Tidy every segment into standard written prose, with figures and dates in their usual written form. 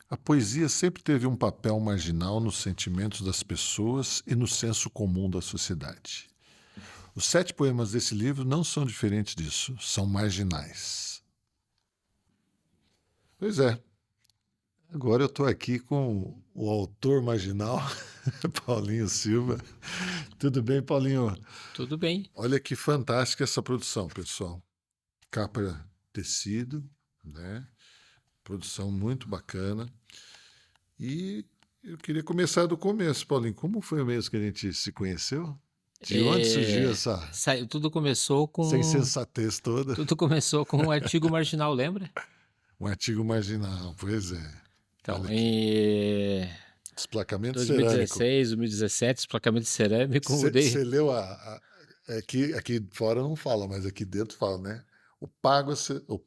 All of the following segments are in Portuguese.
A poesia sempre teve um papel marginal nos sentimentos das pessoas e no senso comum da sociedade. Os 7 poemas desse livro não são diferentes disso, são marginais. Pois é, agora eu estou aqui com o autor marginal, Paulinho Silva. Tudo bem, Paulinho? Tudo bem. Olha que fantástica essa produção, pessoal. Capa tecido, né? Produção muito bacana. E eu queria começar do começo, Paulinho. Como foi mesmo que a gente se conheceu? De onde surgiu essa, Tudo começou essa com insensatez toda? um artigo marginal, lembra? Um artigo marginal, pois é. Então, Olha aqui. em Desplacamento cerâmico. 2016, 2017, esplacamento cerâmico, Você mudei. leu aqui fora não fala, mas aqui dentro fala, né? O Pato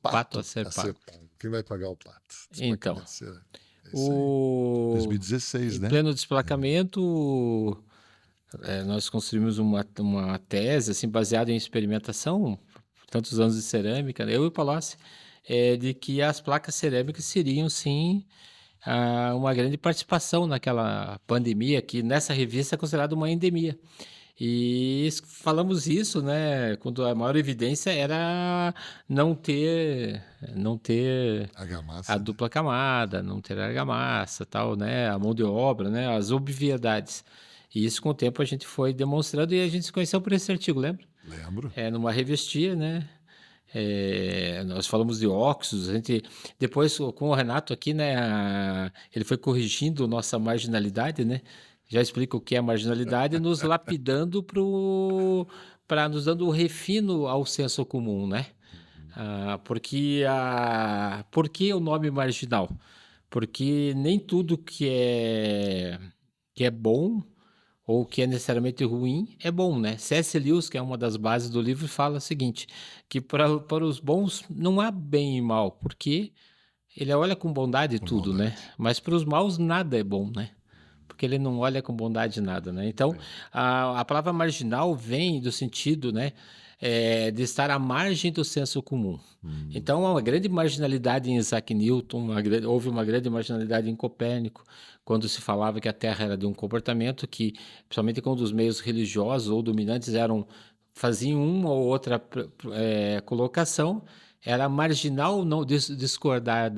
a pato ser a ser pago. pago. Quem vai pagar o pato? Então, Desplacamento cerâmico. É isso aí. o 2016, em né? pleno desplacamento, nós construímos uma tese assim baseada em experimentação, tantos anos de cerâmica, né, eu e o Palocci, de que as placas cerâmicas seriam sim uma grande participação naquela pandemia, que nessa revista é considerada uma endemia. E falamos isso, né, quando a maior evidência era não ter, não ter a Argamassa, né? dupla camada, não ter argamassa, tal, né, a mão de obra, né, as obviedades. E isso com o tempo a gente foi demonstrando e a gente se conheceu por esse artigo, lembra? Lembro. Numa revistia, né? Nós falamos de óxidos, a gente depois com o Renato aqui, né, ele foi corrigindo nossa marginalidade, né? Já explica o que é marginalidade, nos lapidando para nos dando o refino ao senso comum, né? Uhum. Por que o nome marginal? Porque nem tudo que é bom ou que é necessariamente ruim, é bom, né? C.S. Lewis, que é uma das bases do livro, fala o seguinte, que para os bons não há bem e mal, porque ele olha com bondade Com tudo, né? maldade. Mas para os maus nada é bom, né? Porque ele não olha com bondade nada, né? Então, É. a palavra marginal vem do sentido, né, de estar à margem do senso comum. Hum. Então, há uma grande marginalidade em Isaac Newton, houve uma grande marginalidade em Copérnico, quando se falava que a Terra era de um comportamento que, principalmente quando os meios religiosos ou dominantes faziam uma ou outra colocação, era marginal não discordar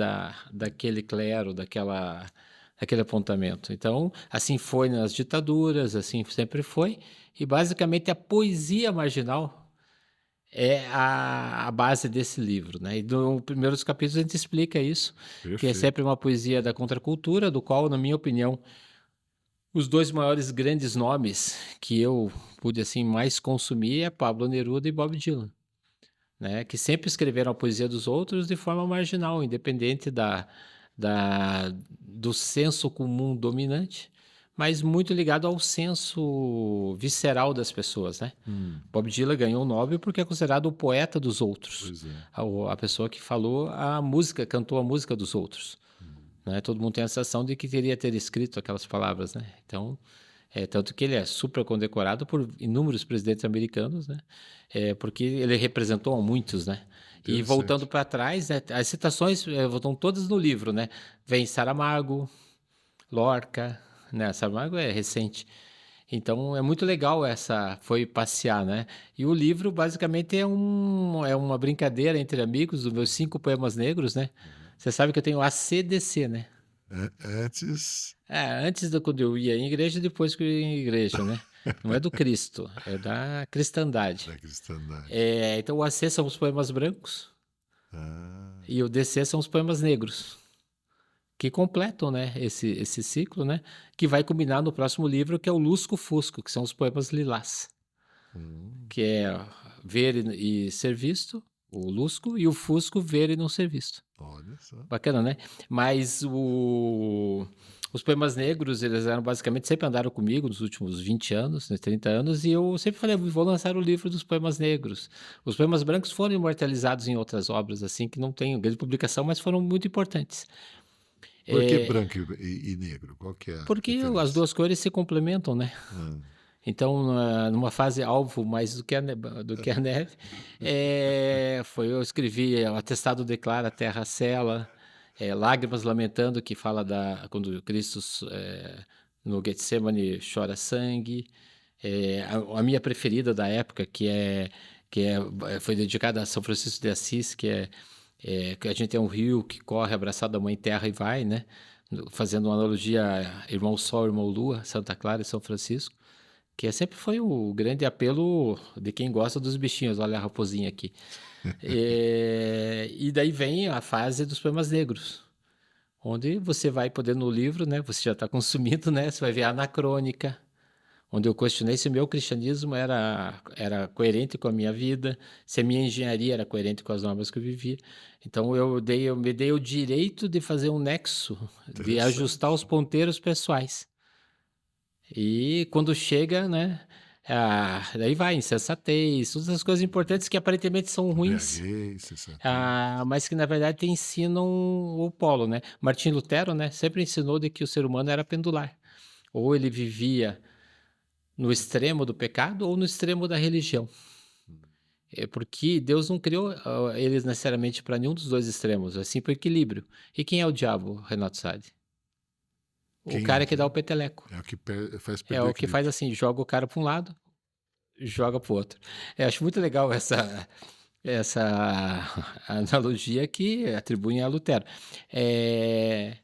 daquele clero, daquele apontamento. Então, assim foi nas ditaduras, assim sempre foi, e basicamente a poesia marginal é a base desse livro, né? E no primeiros capítulos a gente explica isso, que é Perfeito. sempre uma poesia da contracultura, do qual, na minha opinião, os dois maiores grandes nomes que eu pude assim mais consumir é Pablo Neruda e Bob Dylan, né? Que sempre escreveram a poesia dos outros de forma marginal, independente do senso comum dominante, mas muito ligado ao senso visceral das pessoas, né? Hum. Bob Dylan ganhou o Nobel porque é considerado o poeta dos outros, Pois é. a pessoa que falou a música, cantou a música dos outros, Hum. né? Todo mundo tem a sensação de que teria ter escrito aquelas palavras, né? Então, tanto que ele é super condecorado por inúmeros presidentes americanos, né? Porque ele representou a muitos, né? E voltando Interessante. para trás, né, as citações estão todas no livro, né? Vem Saramago, Lorca, né? Saramago é recente. Então é muito legal foi passear, né? E o livro basicamente é uma brincadeira entre amigos dos meus 5 poemas negros, né? Uhum. Você sabe que eu tenho ACDC, né? Antes. Antes de quando eu ia em igreja, depois que eu ia em igreja, né? Não é do Cristo, é da cristandade. Da cristandade. Então o AC são os poemas brancos Ah, e o DC são os poemas negros, que completam, né, esse ciclo, né? Que vai culminar no próximo livro, que é o Lusco Fusco, que são os poemas lilás, hum, que é ver e ser visto, o Lusco, e o Fusco, ver e não ser visto. olha só. Bacana, né? Mas os poemas negros, eles eram basicamente, sempre andaram comigo nos últimos 20 anos, né, 30 anos, e eu sempre falei, vou lançar o livro dos poemas negros. Os poemas brancos foram imortalizados em outras obras, assim, que não têm grande publicação, mas foram muito importantes. Por que É, branco e negro? Qual que é a porque as diferença? duas cores se complementam, né? Ah, Então, numa fase alvo mais do que a neve, eu escrevi o Atestado Declara, Terra Sela, Lágrimas Lamentando, que fala quando Cristo no Getsemane chora sangue. A minha preferida da época, foi dedicada a São Francisco de Assis, que a gente tem um rio que corre abraçado à Mãe Terra e vai, né? Fazendo uma analogia a Irmão Sol, Irmão Lua, Santa Clara e São Francisco, que sempre foi o grande apelo de quem gosta dos bichinhos. Olha a raposinha aqui. E daí vem a fase dos poemas negros, onde você vai poder no livro, né? Você já está consumindo, né? Você vai ver a Anacrônica, onde eu questionei se o meu cristianismo era coerente com a minha vida, se a minha engenharia era coerente com as normas que eu vivia. Então eu me dei o direito de fazer um nexo, de ajustar os Interessante. ponteiros pessoais. E quando chega, né? Daí vai, insensatez, todas as coisas importantes que aparentemente são ruins, Embriaguez, sensatez. mas que na verdade te ensinam o polo, né? Martim Lutero, né, sempre ensinou de que o ser humano era pendular. Ou ele vivia no extremo do pecado ou no extremo da religião. É porque Deus não criou eles necessariamente para nenhum dos dois extremos, assim para equilíbrio. E quem é o diabo, Renato Sade? O Quem é o cara que dá o diabo? peteleco. É o que faz É perder o o que faz equilíbrio. assim, joga o cara para um lado, joga para o outro. Eu acho muito legal essa analogia que atribuem a Lutero. É,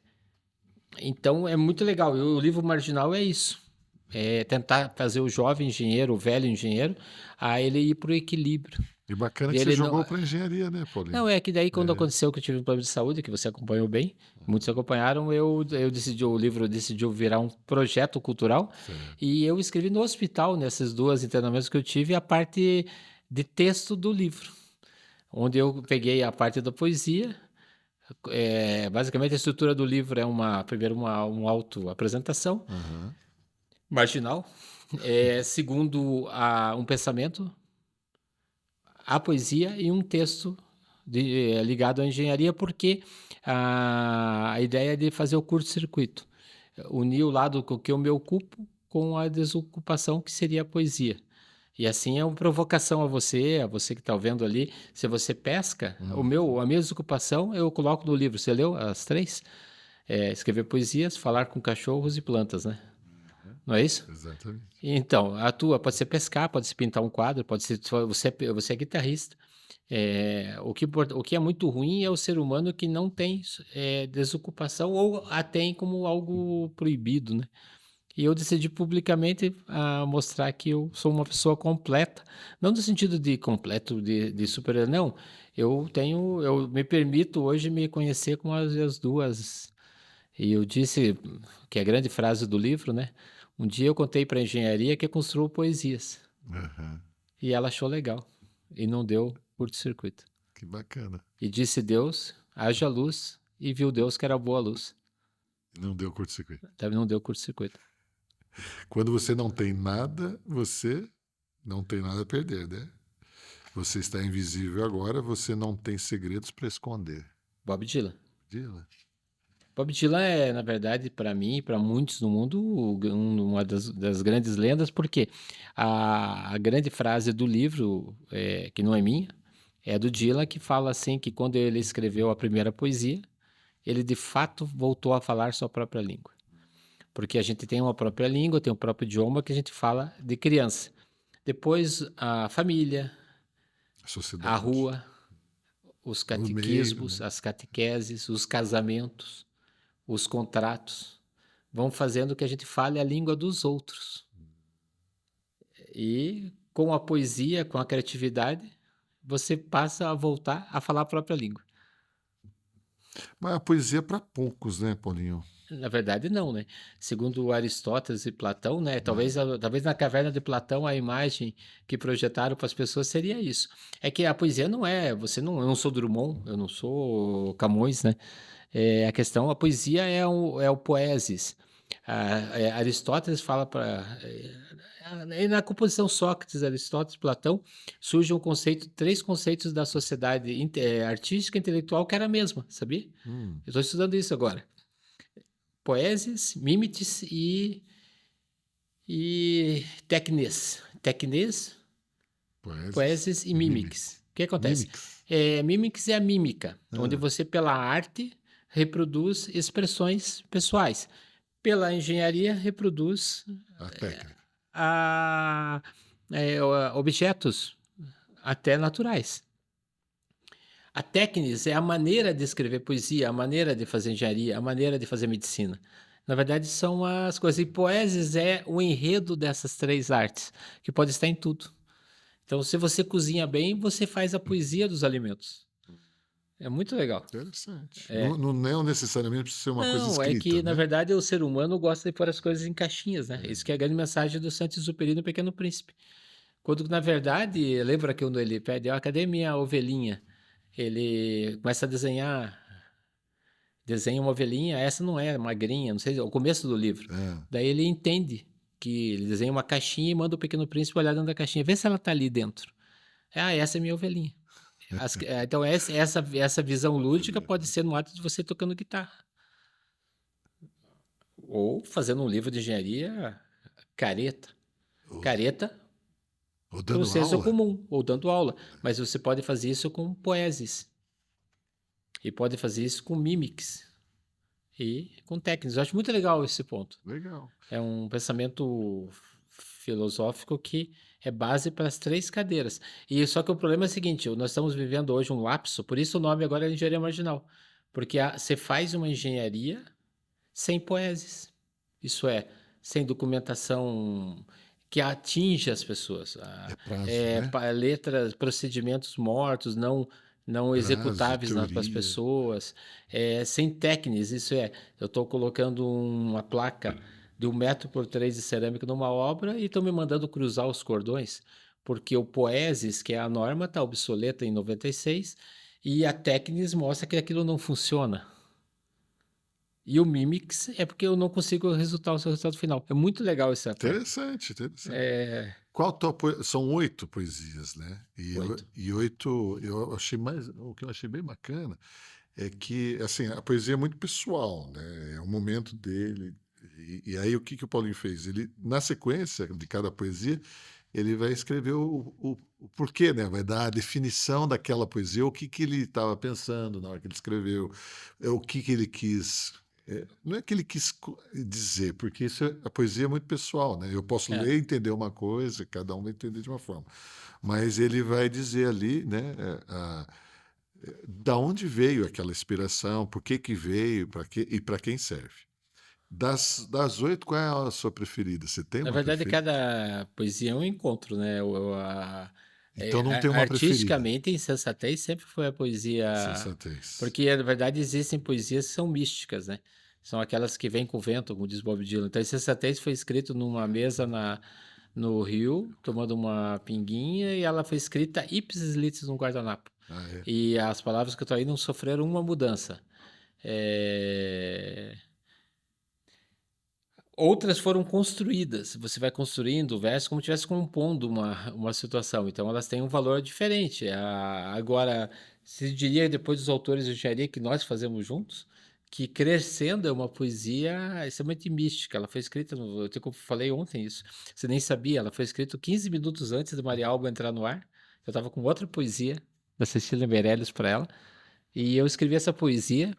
então é muito legal. E o livro marginal é isso. É tentar fazer o jovem engenheiro, o velho engenheiro, a ele ir para o equilíbrio. E bacana que você Dele jogou não, para engenharia, né, Paulinho? não, é que daí quando É. aconteceu que eu tive um problema de saúde, que você acompanhou bem, muitos acompanharam, eu decidi, o livro decidiu virar um projeto cultural Certo. e eu escrevi no hospital, nessas duas internamentos que eu tive, a parte de texto do livro, onde eu peguei a parte da poesia. Basicamente a estrutura do livro é primeiro uma auto-apresentação Aham. marginal, segundo um pensamento, a poesia e um texto ligado à engenharia, porque a ideia é de fazer o curto-circuito, unir o lado com que eu me ocupo com a desocupação que seria a poesia. E assim é uma provocação a você que está vendo ali. Se você pesca, Uhum. a minha desocupação eu coloco no livro. Você leu as três? Escrever poesias, falar com cachorros e plantas, né? Não é isso? Exatamente. Então, a tua pode ser pescar, pode ser pintar um quadro, pode ser você é guitarrista. O que é muito ruim é o ser humano que não tem desocupação ou a tem como algo proibido, né? E eu decidi publicamente mostrar que eu sou uma pessoa completa, não no sentido de completo de super, não. Eu me permito hoje me conhecer com as duas. E eu disse que é a grande frase do livro, né? Um dia eu contei para a engenharia que eu construo poesias. Aham. E ela achou legal. E não deu curto-circuito. Que bacana. E disse Deus, haja luz, e viu Deus que era boa luz. Não deu curto-circuito. Também não deu curto-circuito. Quando você não tem nada, você não tem nada a perder, né? Você está invisível agora, você não tem segredos para esconder. Bob Dylan. Dila. Bob Dylan é, na verdade, para mim e para muitos no mundo, uma das grandes lendas, porque a grande frase do livro, que não é minha, é do Dylan, que fala assim que quando ele escreveu a primeira poesia, ele de fato voltou a falar sua própria língua. Porque a gente tem uma própria língua, tem o próprio idioma que a gente fala de criança. Depois a família, A a sociedade. rua, os O meio, catequismos, né? as catequeses, os casamentos, os contratos, vão fazendo que a gente fale a língua dos outros. E com a poesia, com a criatividade, você passa a voltar a falar a própria língua. Mas a poesia é para poucos, né, Paulinho? Na verdade, não, né? Segundo Aristóteles e Platão, né? Ah, Talvez na caverna de Platão a imagem que projetaram para as pessoas seria isso. É que a poesia não é, eu não sou Drummond, eu não sou Camões, né? A questão, a poesia é o poesis. Aristóteles fala para. Na composição Sócrates, Aristóteles, Platão, surge três conceitos da sociedade artística e intelectual que era a mesma, sabia? hum, Eu estou estudando isso agora. Poesis, mimetis e tecnes. Tecnes, poeses poesis e e mimics. mimics. O que acontece? Mimics. Mimics é a mímica, onde Ah, você, pela arte, reproduz expressões pessoais. Pela engenharia, reproduz A técnica. a, objetos até naturais. A técnica é a maneira de escrever poesia, a maneira de fazer engenharia, a maneira de fazer medicina. Na verdade, são as coisas. E poeses é o enredo dessas três artes, que pode estar em tudo. Então, se você cozinha bem, você faz a poesia dos alimentos. É muito legal. Interessante. Não necessariamente precisa ser uma coisa Não, escrita, é que, na né? verdade, o ser humano gosta de pôr as coisas em caixinhas, né? Isso que é a grande mensagem do Saint-Exupéry no Pequeno Príncipe. Quando, na verdade, lembra que quando ele pede, cadê minha ovelhinha? Ele começa a desenha uma ovelhinha, essa não é magrinha, não sei, é o começo do livro. É. Daí ele entende que ele desenha uma caixinha e manda o Pequeno Príncipe olhar dentro da caixinha, vê se ela tá ali dentro. Essa é minha ovelhinha. Então, essa visão lúdica pode ser no ato de você tocando guitarra. Ou fazendo um livro de engenharia careta. Ou, Careta ou para o dando senso aula. comum, ou dando aula. Mas você pode fazer isso com poeses. E pode fazer isso com mimics. E com técnicas. Eu acho muito legal esse ponto. Legal. É um pensamento filosófico que é base para as três cadeiras. E só que o problema é o seguinte, nós estamos vivendo hoje um lapso, por isso o nome agora é engenharia marginal. Porque você faz uma engenharia sem poeses. Isso é, sem documentação que atinge as pessoas. Prazo, né? Letras, procedimentos mortos, não Prazo, executáveis para as teoria. pessoas, sem técnicas. Isso é, eu estou colocando uma placa de 1 metro por 3 de cerâmica numa obra e estão me mandando cruzar os cordões, porque o Poesis, que é a norma, está obsoleta em 96 e a Técnicas mostra que aquilo não funciona. E o Mimics é porque eu não consigo resultar o seu resultado final. É muito legal essa parte. Interessante. Qual tua São 8 poesias, né? E 8, eu achei o que eu achei bem bacana é que, assim, a poesia é muito pessoal, né? É o momento dele. E aí o que o Paulinho fez? Ele, na sequência de cada poesia, ele vai escrever o porquê, né? Vai dar a definição daquela poesia, o que ele estava pensando na hora que ele escreveu, o que ele quis. Não é que ele quis dizer, porque a poesia é muito pessoal, né? Eu posso ler e entender uma coisa, cada um vai entender de uma forma. Mas ele vai dizer ali, né? Da onde veio aquela inspiração, por que veio, para quê e para quem serve. Das 8, qual é a sua preferida? Você tem Na uma verdade, preferida? cada poesia é um encontro, né? Então não tem uma preferida. Artisticamente, Insensatez sempre foi a poesia. Sensatez. Porque, na verdade, existem poesias que são místicas, né? São aquelas que vêm com o vento, como diz Bob Dylan. Então, Insensatez foi escrito numa mesa no Rio, tomando uma pinguinha, e ela foi escrita ipsis litis no guardanapo. E as palavras que eu estou aí não sofreram uma mudança. Outras foram construídas. Você vai construindo o verso como se estivesse compondo uma situação. Então, elas têm um valor diferente. Agora, se diria, depois dos autores de engenharia que nós fazemos juntos, que Crescendo é uma poesia extremamente mística. Ela foi escrita, eu falei ontem isso, você nem sabia, ela foi escrita 15 minutos antes do Maria Alba entrar no ar. Eu estava com outra poesia da Cecília Meirelles para ela, e eu escrevi essa poesia.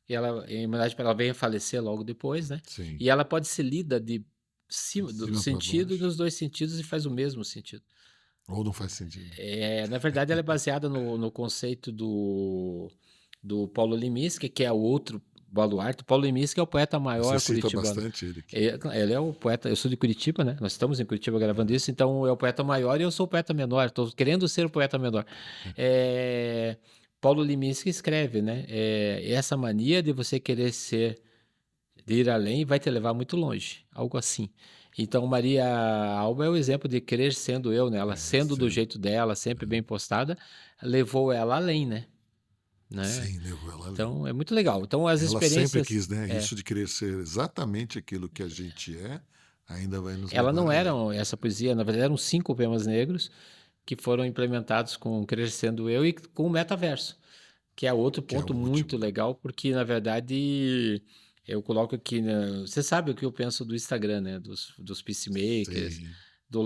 E ela, em homenagem para ela, veio a falecer logo depois, né? Sim. E ela pode ser lida de cima, do sentido dos dois sentidos e faz o mesmo sentido. Ou não faz sentido. Na verdade, ela é baseada no conceito do Paulo Leminski, que é o outro baluarte. O Paulo Leminski é o poeta maior curitibano. Você cita bastante ele aqui. Ele é o poeta, eu sou de Curitiba, né? Nós estamos em Curitiba gravando isso, então é o poeta maior e eu sou o poeta menor. Estou querendo ser o poeta menor. Paulo Leminski escreve, né? Essa mania de você querer de ir além vai te levar muito longe, algo assim. Então, Maria Alba é o exemplo de querer sendo eu, né? Ela sendo do jeito dela, sempre bem postada, levou ela além, né? Sim, levou ela além. Então, é muito legal. Então, as ela experiências... sempre quis, né? Isso de querer ser exatamente aquilo que a gente ainda vai nos levar Ela não além. era essa poesia, na verdade, eram 5 poemas negros que foram implementados com Crescendo Eu e com o metaverso, que é outro ponto muito legal, porque, na verdade, eu coloco aqui, né, você sabe o que eu penso do Instagram, né, dos peacemakers, do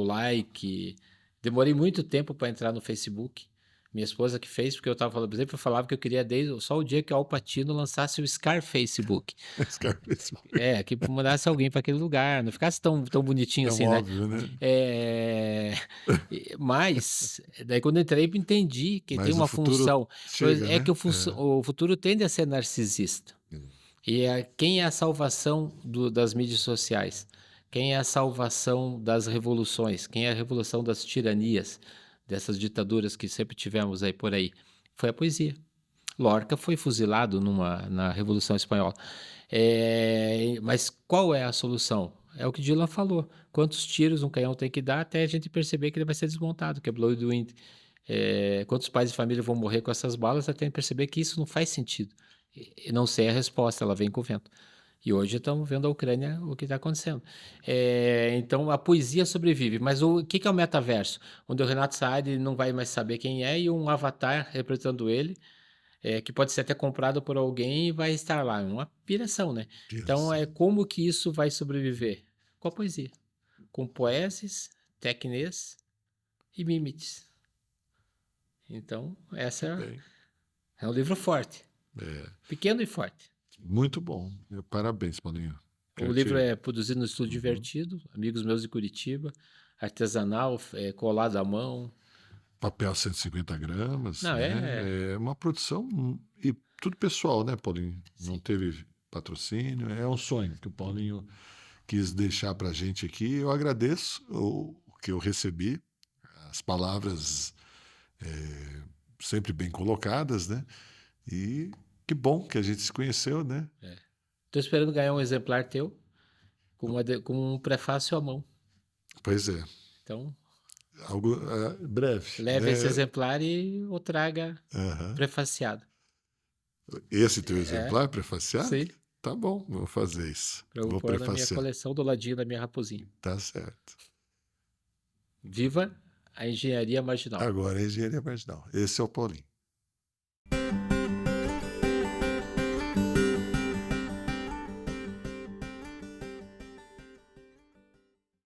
like. Demorei muito tempo para entrar no Facebook, Minha esposa que fez, porque eu estava falando, por exemplo, eu falava que eu queria desde só o dia que o Al Pacino lançasse o Scarface Book. Scarface. Que mandasse alguém para aquele lugar, não ficasse tão bonitinho Tão assim, né? óbvio, né? Mas, daí quando eu entrei, eu entendi que tem Mas o uma futuro função. chega, É que né? o futuro tende a ser narcisista. E quem é a salvação das mídias sociais? Quem é a salvação das revoluções? Quem é a revolução das tiranias, dessas ditaduras que sempre tivemos aí por aí? Foi a poesia. Lorca foi fuzilado na Revolução Espanhola. Mas qual é a solução? É o que Dylan falou. Quantos tiros um canhão tem que dar até a gente perceber que ele vai ser desmontado, que é Blood Wind. Quantos pais de família vão morrer com essas balas até perceber que isso não faz sentido. E não sei a resposta, ela vem com o vento. E hoje estamos vendo a Ucrânia, o que está acontecendo. Então a poesia sobrevive. Mas o que é o metaverso? Onde o Renato Saad não vai mais saber quem é e um avatar representando ele, que pode ser até comprado por alguém e vai estar lá. É uma piração, né? Então, Isso. como que isso vai sobreviver? Com a poesia. Com poeses, tecnês e mimetes. Então, Bem, é um livro forte. é, Pequeno e forte. muito bom. Parabéns, Paulinho. O Quero livro te... é produzido no Estúdio Uhum. Divertido, amigos meus de Curitiba, artesanal, colado à mão. Papel 150 gramas, Não, né? É uma produção e tudo pessoal, né, Paulinho? Não sim. teve patrocínio, é um sonho que o Paulinho quis deixar para a gente aqui. Eu agradeço o que eu recebi, as palavras sempre bem colocadas, né? E que bom que a gente se conheceu, né? Estou esperando ganhar um exemplar teu com um prefácio à mão. Pois é, Então, algo breve, leve esse né? exemplar e o traga Aham. prefaciado. Esse teu É, exemplar prefaciado? sim, Tá bom, vou fazer isso. para eu Vou pôr na minha prefaciar. coleção do ladinho da minha raposinha. Tá certo. Viva a engenharia marginal. Agora é engenharia marginal. Esse é o Paulinho.